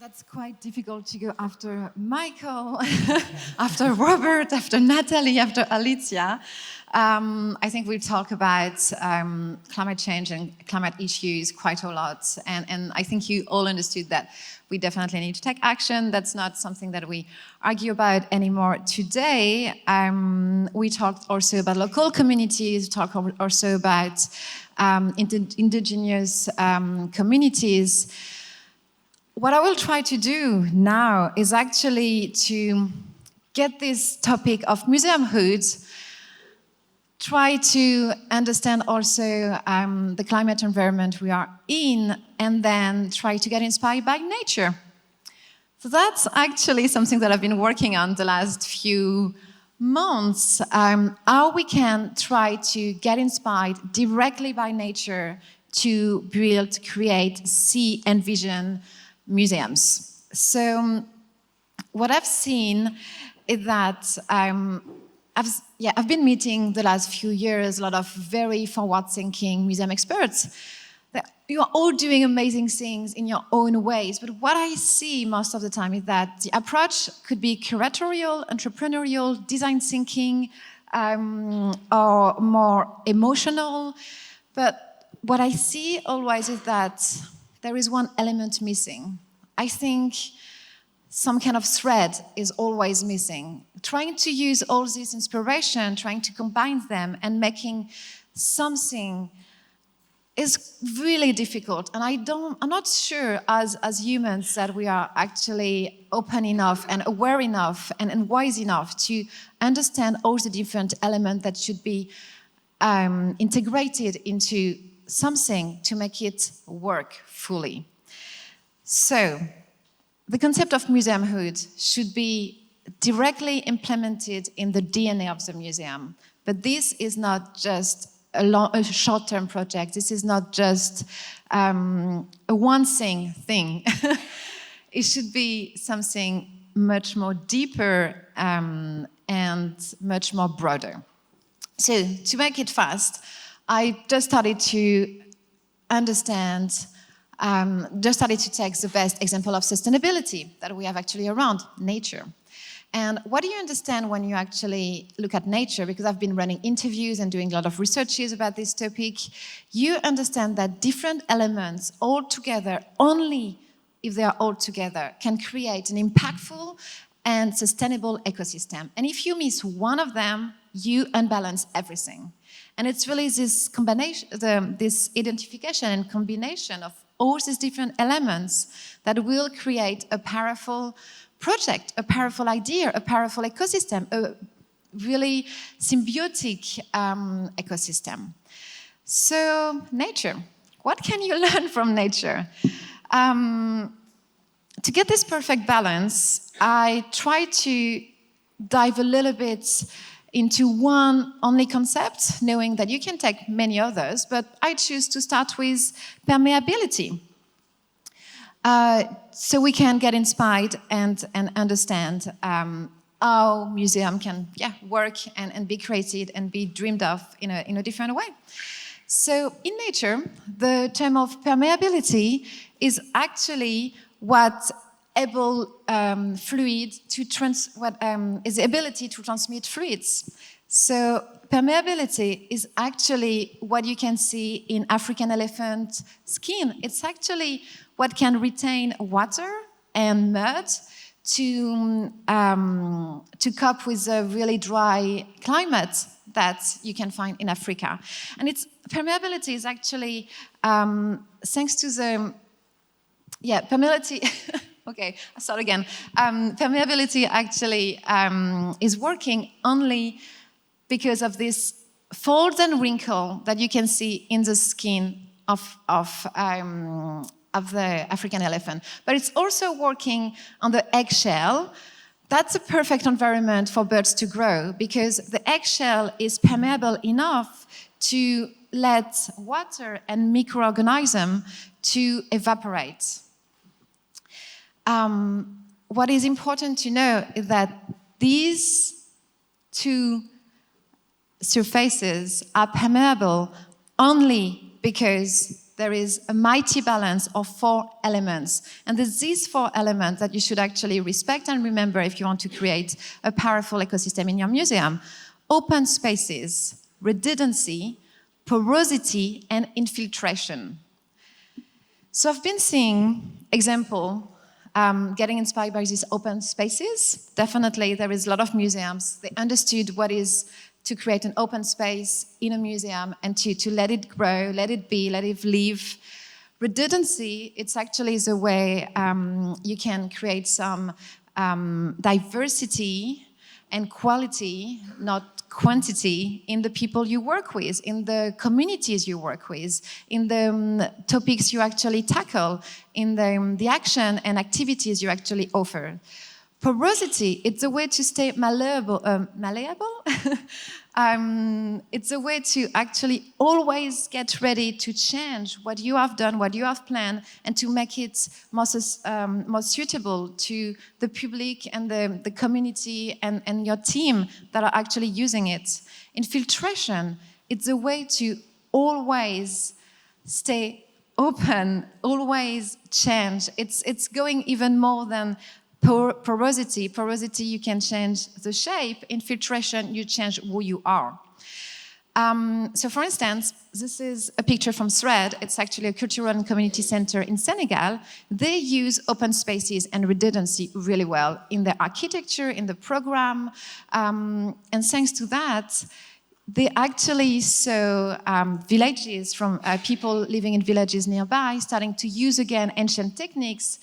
That's quite difficult to go after Michael, after Robert, after Natalie, after Alicia. I think we talk about climate change and climate issues quite a lot. And I think you all understood that we definitely need to take action. That's not something that we argue about anymore today. We talked also about local communities, talk also about indigenous communities. What I will try to do now is actually to get this topic of museumhood, try to understand also the climate environment we are in, and then try to get inspired by nature. So that's actually something that I've been working on the last few months, how we can try to get inspired directly by nature to build, create, see, and vision museums. So what I've seen is that I've been meeting the last few years a lot of very forward-thinking museum experts. You are all doing amazing things in your own ways, but what I see most of the time is that the approach could be curatorial, entrepreneurial, design thinking, or more emotional. But what I see always is that there is one element missing. I think some kind of thread is always missing. Trying to use all this inspiration, trying to combine them and making something is really difficult. And I'm not sure as humans that we are actually open enough and aware enough and wise enough to understand all the different elements that should be integrated into something to make it work fully. So, the concept of museumhood should be directly implemented in the DNA of the museum. But this is not just a short-term project. This is not just a one-thing thing. It should be something much more deeper and much more broader. So, to make it fast, I just started to understand, just started to take the best example of sustainability that we have actually around, nature. And what do you understand when you actually look at nature? Because I've been running interviews and doing a lot of researches about this topic. You understand that different elements all together, only if they are all together, can create an impactful and sustainable ecosystem. And if you miss one of them, you unbalance everything. And it's really this combination, this identification and combination of all these different elements that will create a powerful project, a powerful idea, a powerful ecosystem, a really symbiotic ecosystem. So, nature. What can you learn from nature? To get this perfect balance, I try to dive a little bit into one only concept, knowing that you can take many others, but I choose to start with permeability. So we can get inspired and understand how museum can work and be created and be dreamed of in a different way. So in nature, the term of permeability is actually what is the ability to transmit fluids. So permeability is actually what you can see in African elephant skin. It's actually what can retain water and mud to cope with the really dry climate that you can find in Africa. And permeability is actually thanks to the permeability. Okay, I'll start again. Permeability actually is working only because of this folds and wrinkle that you can see in the skin of the African elephant. But it's also working on the eggshell. That's a perfect environment for birds to grow because the eggshell is permeable enough to let water and microorganisms to evaporate. What is important to know is that these two surfaces are permeable only because there is a mighty balance of 4 elements. And there's these 4 elements that you should actually respect and remember if you want to create a powerful ecosystem in your museum. Open spaces, redundancy, porosity, and infiltration. So I've been seeing example getting inspired by these open spaces. Definitely, there is a lot of museums. They understood what is to create an open space in a museum and to let it grow, let it be, let it live. Redundancy, it's actually the way you can create some diversity and quality, not quantity, in the people you work with, in the communities you work with, in the topics you actually tackle, in the action and activities you actually offer. Porosity, it's a way to stay malleable. It's a way to actually always get ready to change what you have done, what you have planned, and to make it more suitable to the public and the community and your team that are actually using it. Infiltration, it's a way to always stay open, always change. It's going even more than porosity. Porosity, you can change the shape. Infiltration, you change who you are. So for instance, this is a picture from Thread. It's actually a cultural and community center in Senegal. They use open spaces and redundancy really well in their architecture, in the program. And thanks to that, they actually saw villages from people living in villages nearby starting to use again ancient techniques,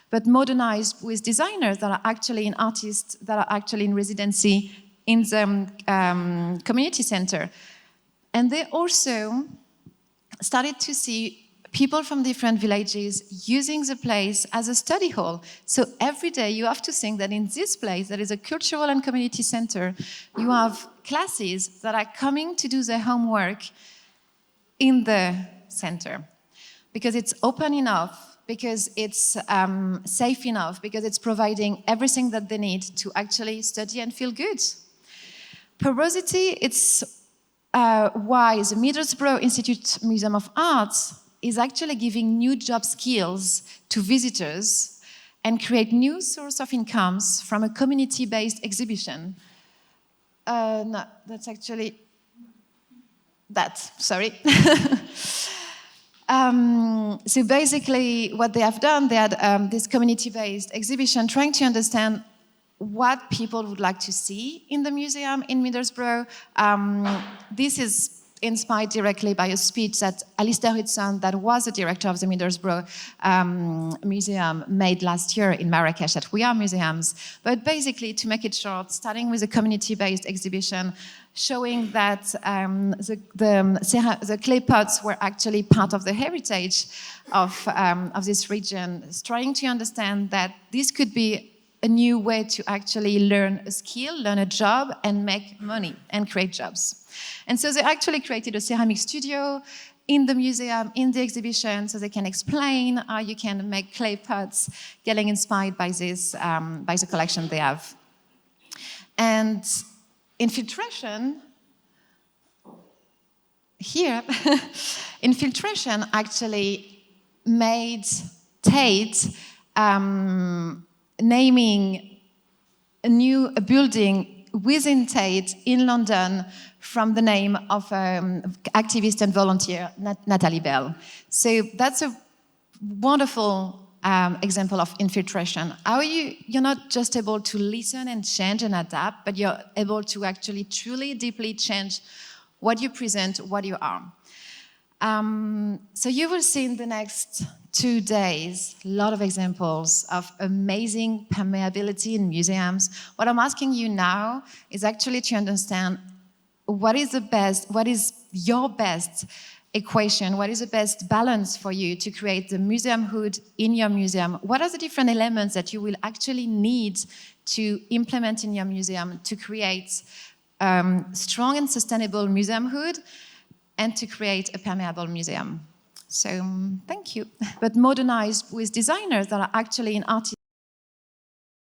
but modernized with designers that are actually artists that are actually in residency in the community center. And they also started to see people from different villages using the place as a study hall. So every day you have to think that in this place, that is a cultural and community center, you have classes that are coming to do their homework in the center. Because it's open enough, because it's safe enough, because it's providing everything that they need to actually study and feel good. Porosity, it's why the Middlesbrough Institute Museum of Arts is actually giving new job skills to visitors and create new source of incomes from a community-based exhibition. No, that's actually that, sorry. So basically what they have done, they had this community-based exhibition trying to understand what people would like to see in the museum in Middlesbrough. This is inspired directly by a speech that Alistair Hudson, that was the director of the Middlesbrough Museum, made last year in Marrakesh at We Are Museums. But basically, to make it short, starting with a community-based exhibition, showing that the clay pots were actually part of the heritage of this region, trying to understand that this could be a new way to actually learn a skill, learn a job, and make money and create jobs. And so they actually created a ceramic studio in the museum, in the exhibition, so they can explain how you can make clay pots, getting inspired by this, by the collection they have. And infiltration, here, infiltration actually made Tate naming a building within Tate in London from the name of activist and volunteer Natalie Bell. So that's a wonderful example of infiltration. How you're not just able to listen and change and adapt, but you're able to actually truly, deeply change what you present, what you are. So you will see in the next 2 days a lot of examples of amazing permeability in museums. What I'm asking you now is actually to understand what is your best equation, what is the best balance for you to create the museumhood in your museum? What are the different elements that you will actually need to implement in your museum to create strong and sustainable museumhood and to create a permeable museum? So thank you. But modernized with designers that are actually in art